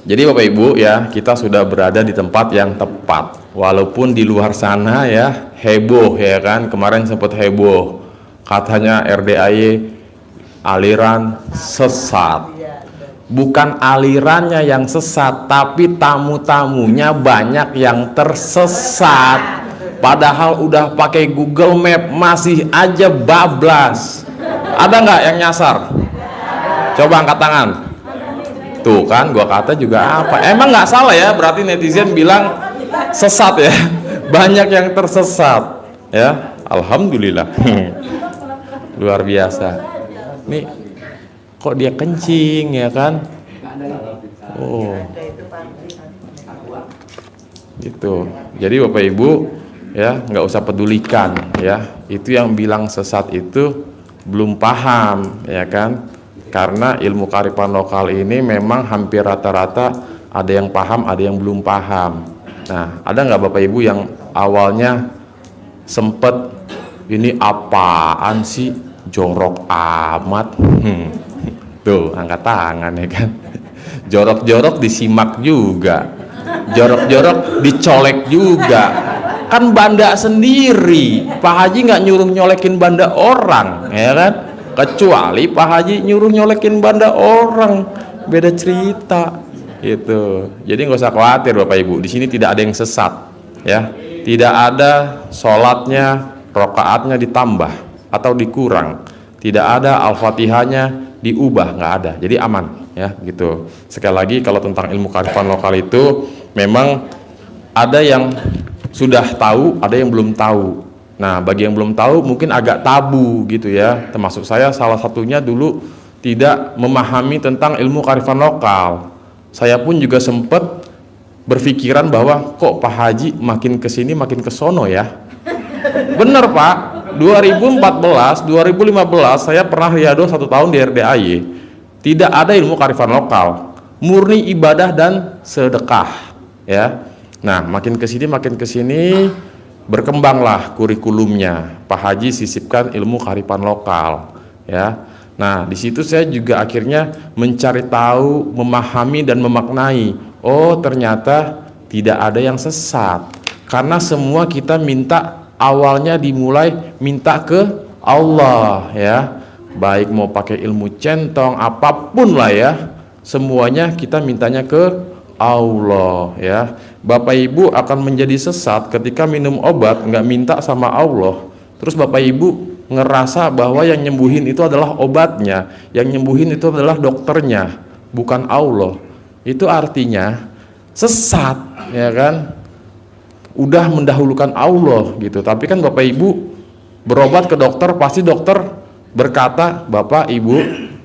Jadi Bapak Ibu ya, kita sudah berada di tempat yang tepat. Walaupun di luar sana ya heboh ya kan, kemarin sempat heboh. Katanya RDAY aliran sesat. Bukan alirannya yang sesat, tapi tamu-tamunya banyak yang tersesat. Padahal udah pakai Google Map masih aja bablas. Ada nggak yang nyasar? Coba angkat tangan. Tuh kan, gua kata juga apa? Emang nggak salah ya, berarti netizen bilang sesat ya. Banyak yang tersesat ya. Alhamdulillah. Luar biasa. Nih, kok dia kencing ya kan? Oh, gitu. Jadi Bapak Ibu ya nggak usah pedulikan ya. Itu yang bilang sesat itu belum paham ya kan? Karena ilmu kearifan lokal ini memang hampir rata-rata ada yang paham, ada yang belum paham. Nah, ada nggak Bapak Ibu yang awalnya sempet ini apaan sih, jorok amat? Tuh, angkat tangan ya kan. Jorok-jorok disimak juga, jorok-jorok dicolek juga. Kan banda sendiri, Pak Haji nggak nyuruh nyolekin banda orang ya kan. Kecuali Pak Haji nyuruh nyolekin banda orang, beda cerita itu. Jadi nggak usah khawatir Bapak Ibu, di sini tidak ada yang sesat ya, tidak ada sholatnya rokaatnya ditambah atau dikurang, tidak ada al-fatihahnya diubah, nggak ada. Jadi aman ya gitu. Sekali lagi, kalau tentang ilmu kearifan lokal itu memang ada yang sudah tahu, ada yang belum tahu. Nah, bagi yang belum tahu mungkin agak tabu gitu ya. Termasuk saya salah satunya dulu tidak memahami tentang ilmu kearifan lokal. Saya pun juga sempat berpikiran bahwa kok Pak Haji makin kesini makin kesono ya. Bener Pak, 2014, 2015 saya pernah riado 1 tahun di RDAY. Tidak ada ilmu kearifan lokal, murni ibadah dan sedekah ya. Nah, makin kesini berkembanglah kurikulumnya. Pak Haji sisipkan ilmu kearifan lokal ya. Nah, di situ saya juga akhirnya mencari tahu, memahami dan memaknai. Oh, ternyata tidak ada yang sesat. Karena semua kita minta awalnya dimulai minta ke Allah ya. Baik mau pakai ilmu centong apapun lah ya. Semuanya kita mintanya ke Allah ya. Bapak Ibu akan menjadi sesat ketika minum obat nggak minta sama Allah, terus Bapak Ibu ngerasa bahwa yang nyembuhin itu adalah obatnya, yang nyembuhin itu adalah dokternya, bukan Allah. Itu artinya sesat ya kan, udah mendahulukan Allah gitu. Tapi kan Bapak Ibu berobat ke dokter, pasti dokter berkata, Bapak Ibu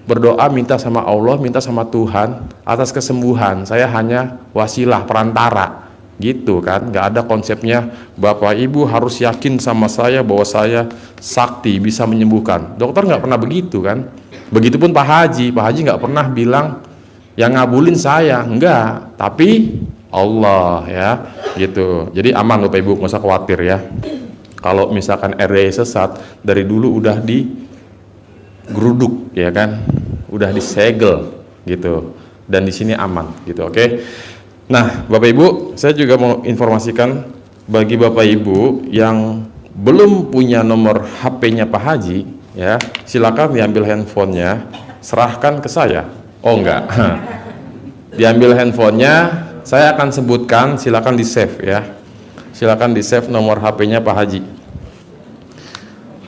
berdoa minta sama Allah, minta sama Tuhan atas kesembuhan, saya hanya wasilah, perantara gitu kan. Nggak ada konsepnya Bapak Ibu harus yakin sama saya bahwa saya sakti bisa menyembuhkan. Dokter nggak pernah begitu kan. Begitupun Pak Haji nggak pernah bilang yang ngabulin saya, enggak, tapi Allah ya gitu. Jadi aman Bapak Ibu, nggak usah khawatir ya. Kalau misalkan RDAY sesat dari dulu udah digeruduk ya kan, udah disegel gitu, dan di sini aman gitu. Oke. Nah, Bapak Ibu, saya juga mau informasikan bagi Bapak Ibu yang belum punya nomor HP-nya Pak Haji ya, silakan diambil handphonenya, serahkan ke saya. Oh enggak. Diambil handphonenya, saya akan sebutkan, silakan di save ya. Silakan di save nomor HP-nya Pak Haji.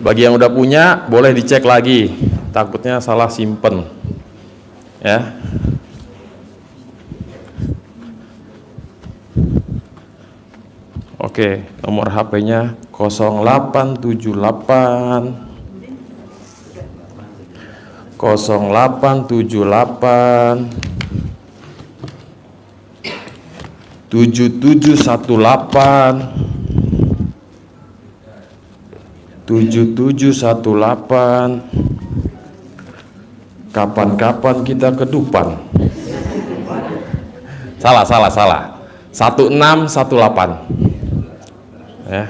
Bagi yang udah punya, boleh dicek lagi, takutnya salah simpen ya. Oke, nomor HP-nya 0878 0878 7718 7718. Kapan-kapan kita ke Dupan. Salah 1618 ya.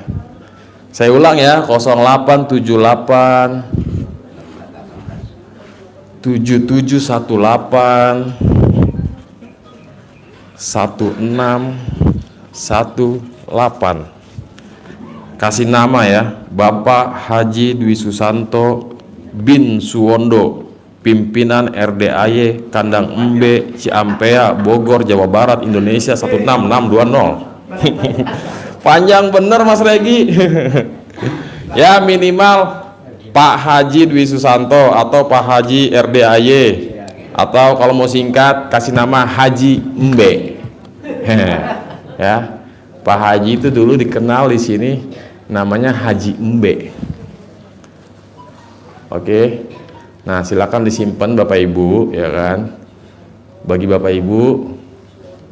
Saya ulang ya, 0878 7718 1618. Kasih nama ya, Bapak Haji Dwi Susanto bin Suwondo, pimpinan RDAY Kandang Embe, Ciampea, Bogor, Jawa Barat, Indonesia 16620. Panjang bener Mas Regi. Ya minimal Pak Haji Dwi Susanto atau Pak Haji RDAY, atau kalau mau singkat kasih nama Haji Embe. Ya, Pak Haji itu dulu dikenal di sini namanya Haji Embe. Oke. Nah, silakan disimpan Bapak Ibu, ya kan. Bagi Bapak Ibu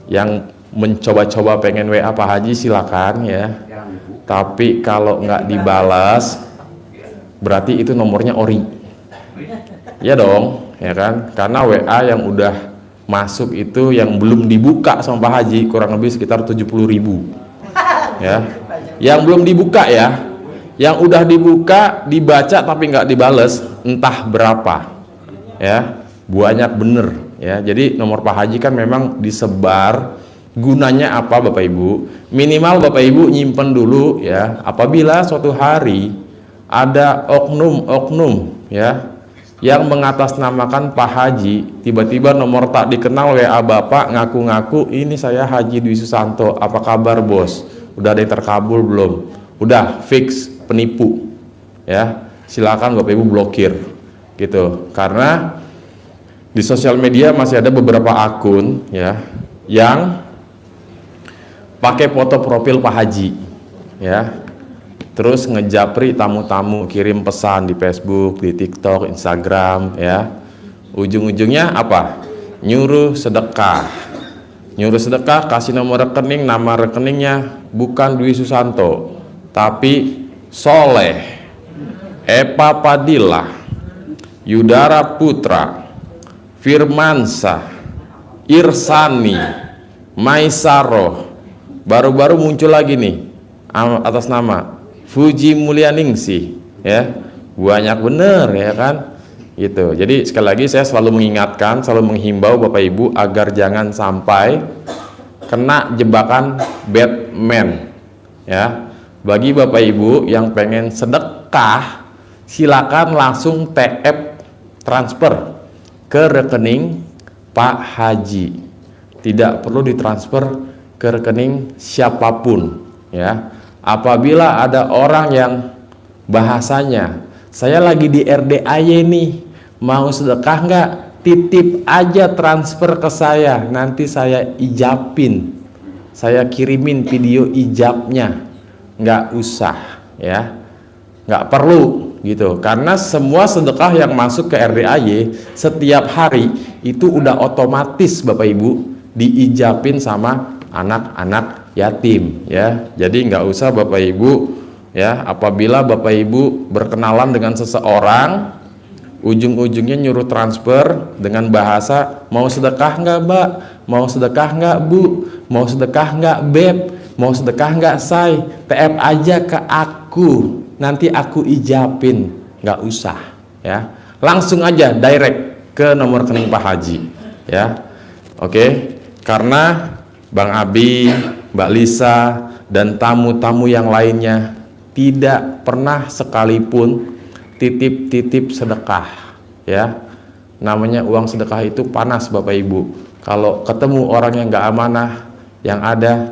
yang mencoba-coba pengen WA Pak Haji silakan ya. Tapi kalau nggak dibalas berarti itu nomornya ori. Ya dong, ya kan? Karena WA yang udah masuk itu yang belum dibuka sama Pak Haji kurang lebih sekitar 70.000. Ya. Yang belum dibuka ya. Yang udah dibuka, dibaca tapi nggak dibales entah berapa. Ya. Banyak bener ya. Jadi nomor Pak Haji kan memang disebar. Gunanya apa Bapak Ibu? Minimal Bapak Ibu nyimpen dulu ya. Apabila suatu hari ada oknum-oknum ya yang mengatasnamakan Pak Haji, tiba-tiba nomor tak dikenal WA Bapak ngaku-ngaku ini saya Haji Dwi Susanto, apa kabar bos? Udah ada yang terkabul belum? Udah fix penipu ya. Silakan Bapak Ibu blokir gitu. Karena di sosial media masih ada beberapa akun ya yang pakai foto profil Pak Haji ya, terus ngejapri tamu-tamu, kirim pesan di Facebook, di TikTok, Instagram ya. Ujung-ujungnya apa? Nyuruh sedekah. Nyuruh sedekah, kasih nomor rekening, nama rekeningnya bukan Dwi Susanto tapi Soleh, Epa Padilla, Yudara Putra, Firmansa, Irsani, Maisaro. Baru-baru muncul lagi nih atas nama Fuji Mulyaningsih ya. Banyak bener ya kan gitu. Jadi sekali lagi saya selalu mengingatkan, selalu menghimbau Bapak Ibu agar jangan sampai kena jebakan Batman ya. Bagi Bapak Ibu yang pengen sedekah, silakan langsung TF transfer ke rekening Pak Haji. Tidak perlu ditransfer ke rekening siapapun ya. Apabila ada orang yang bahasanya saya lagi di RDAY nih, mau sedekah nggak, titip aja transfer ke saya, nanti saya ijabin, saya kirimin video ijabnya. Nggak usah ya, nggak perlu gitu. Karena semua sedekah yang masuk ke RDAY setiap hari itu udah otomatis Bapak Ibu diijabin sama anak-anak yatim ya. Jadi nggak usah Bapak Ibu ya, apabila Bapak Ibu berkenalan dengan seseorang ujung-ujungnya nyuruh transfer dengan bahasa mau sedekah nggak Mbak, mau sedekah nggak Bu, mau sedekah nggak Beb, mau sedekah nggak Say, TF aja ke aku, nanti aku ijabin. Nggak usah ya, langsung aja direct ke nomor rekening Pak Haji ya. Oke, karena Bang Abi, Mbak Lisa, dan tamu-tamu yang lainnya tidak pernah sekalipun titip-titip sedekah ya. Namanya uang sedekah itu panas Bapak Ibu. Kalau ketemu orang yang nggak amanah, yang ada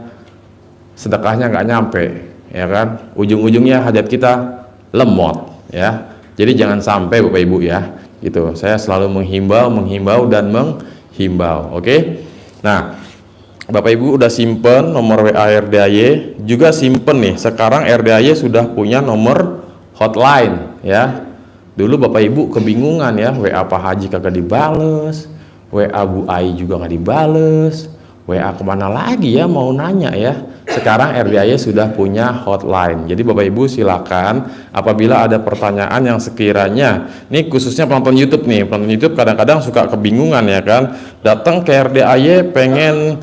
sedekahnya nggak nyampe ya kan, ujung-ujungnya hajat kita lemot ya. Jadi jangan sampai Bapak Ibu ya gitu. Saya selalu menghimbau dan menghimbau. Oke. Nah, Bapak Ibu udah simpen nomor WA RDAY, juga simpen nih. Sekarang RDAY sudah punya nomor hotline ya. Dulu Bapak Ibu kebingungan ya, WA Pak Haji kagak dibales, WA Bu Ai juga nggak dibales, WA kemana lagi ya mau nanya ya. Sekarang RDAY sudah punya hotline. Jadi Bapak Ibu silakan apabila ada pertanyaan yang sekiranya, ini khususnya penonton YouTube nih, penonton YouTube kadang-kadang suka kebingungan ya kan, datang ke RDAY pengen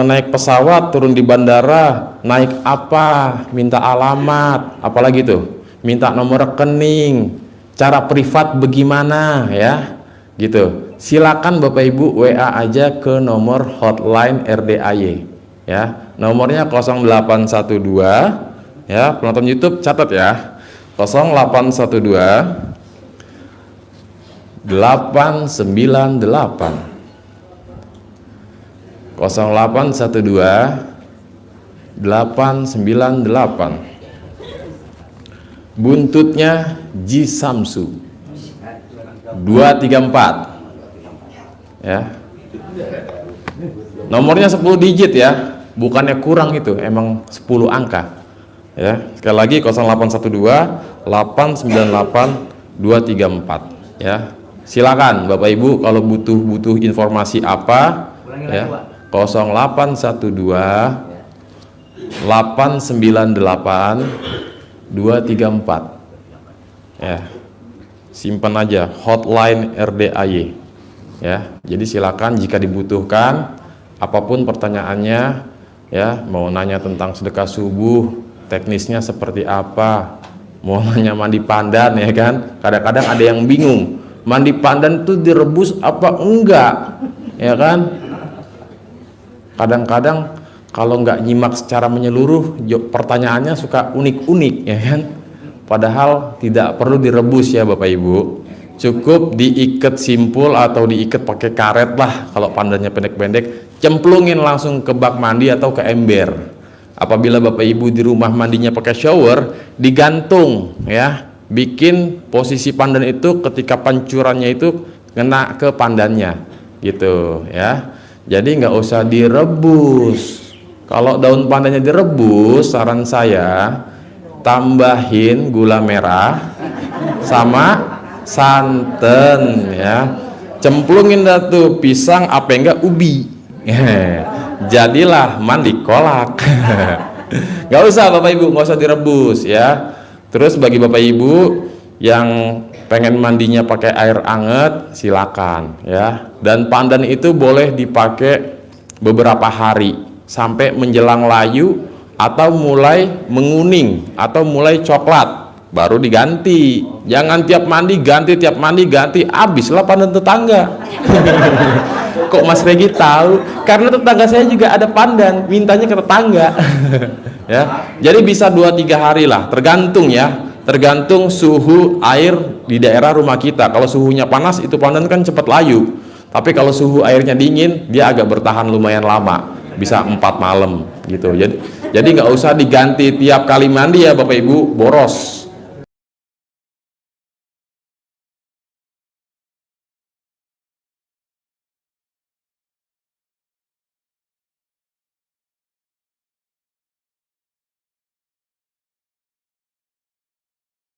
naik pesawat, turun di bandara, naik apa, minta alamat, apalagi tuh, minta nomor rekening, cara privat bagaimana ya, gitu. silakan Bapak Ibu WA aja ke nomor hotline RDAY ya. Nomornya 0812 ya, penonton YouTube catat ya. 0812 898 0812 898. Buntutnya Ji Samsu 234 ya. Nomornya 10 digit ya, bukannya kurang, itu emang 10 angka ya. Sekali lagi 0812 898 234 ya. Silakan Bapak Ibu kalau butuh informasi apa ya. 0812 898 234 ya. Simpan aja hotline RDAY ya. Jadi silakan jika dibutuhkan apapun pertanyaannya ya, mau nanya tentang sedekah subuh, teknisnya seperti apa, mau nanya mandi pandan ya kan. Kadang-kadang ada yang bingung, mandi pandan itu direbus apa enggak ya kan. Kadang-kadang kalau nggak nyimak secara menyeluruh pertanyaannya suka unik-unik ya kan. Padahal tidak perlu direbus ya Bapak Ibu, cukup diikat simpul atau diikat pakai karet lah kalau pandannya pendek-pendek, cemplungin langsung ke bak mandi atau ke ember. Apabila Bapak Ibu di rumah mandinya pakai shower, digantung ya, bikin posisi pandan itu ketika pancurannya itu kena ke pandannya gitu ya. Jadi nggak usah direbus. Kalau daun pandannya direbus, saran saya tambahin gula merah sama santan ya, cemplungin dah tuh pisang apa enggak ubi, jadilah mandi kolak. Nggak usah Bapak Ibu, nggak usah direbus ya. Terus bagi Bapak Ibu yang pengen mandinya pakai air anget, silakan ya. Dan pandan itu boleh dipakai beberapa hari sampai menjelang layu atau mulai menguning atau mulai coklat, baru diganti. Jangan tiap mandi ganti, tiap mandi ganti, habislah pandan tetangga. Kok Mas Regi tahu? Karena tetangga saya juga ada pandan, mintanya ke tetangga. Ya, jadi bisa 2-3 hari lah, tergantung ya, tergantung suhu air di daerah rumah kita. Kalau suhunya panas, itu pandan kan cepat layu. Tapi kalau suhu airnya dingin, dia agak bertahan lumayan lama, bisa 4 malam gitu. Jadi nggak usah diganti tiap kali mandi ya Bapak Ibu, boros.